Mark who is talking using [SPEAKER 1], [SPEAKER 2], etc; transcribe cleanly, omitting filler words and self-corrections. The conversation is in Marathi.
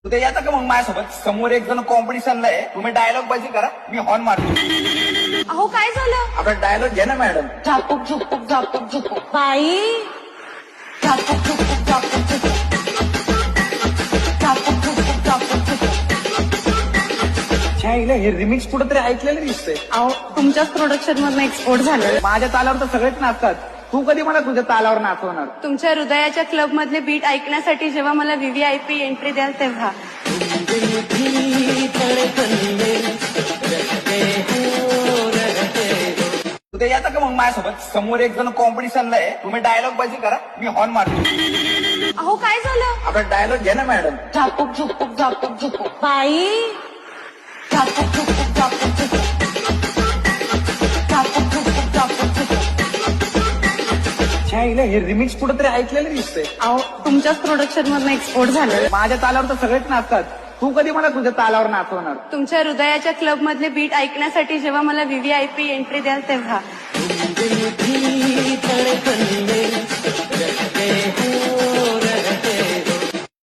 [SPEAKER 1] उद्या येता का मग माझ्यासोबत? समोर एक जण कॉम्पिटिशनला आहे, तुम्ही डायलॉग बाजी करा, मी हॉर्न मारतो.
[SPEAKER 2] अहो काय झालं?
[SPEAKER 1] आपला डायलॉग घ्या ना मॅडम.
[SPEAKER 2] झापूक झुपूक झापूक झुपूक बाई झापूक झुपूक झापूक झुपूक झापूक झुपूक झापूक झुपूक.
[SPEAKER 1] छाईला हे रिमिक्स कुठेतरी ऐकलेलं दिसतंय.
[SPEAKER 2] अहो तुमच्याच प्रोडक्शन मधून एक्सपोर्ट झालं.
[SPEAKER 1] माझ्या तालावर तर सगळेच नाचतात, तू कधी मला तुझ्या तालावर नाचवणार?
[SPEAKER 2] तुमच्या हृदयाच्या क्लब मधले बीट ऐकण्यासाठी जेव्हा मला व्हीव्हीआयपी एंट्री द्याल तेव्हा.
[SPEAKER 1] उद्या येता का मग माझ्यासोबत? समोर एक जण कॉम्पिटिशनला आहे, तुम्ही डायलॉग बाजी करा, मी हॉर्न मारतो.
[SPEAKER 2] अहो काय झालं?
[SPEAKER 1] आपला डायलॉग घ्या ना मॅडम.
[SPEAKER 2] झापूक झुपूक झापूक झुपूक बाई झापूक झुपूक झापूक झुपूक झापूक झुपूक झापूक झुपूक.
[SPEAKER 1] छाईला हे रिमिक्स कुठेतरी ऐकलेलं दिसतंय.
[SPEAKER 2] अहो तुमच्याच प्रोडक्शन मधून एक्सपोर्ट झालं.
[SPEAKER 1] माझ्या तालावर तर सगळेच नाचतात, तू कधी मला तुझ्या तालावर नाचवणार?
[SPEAKER 2] तुमच्या हृदयाच्या क्लब मधले बीट ऐकण्यासाठी जेव्हा मला व्हीव्हीआयपी एंट्री द्याल तेव्हा.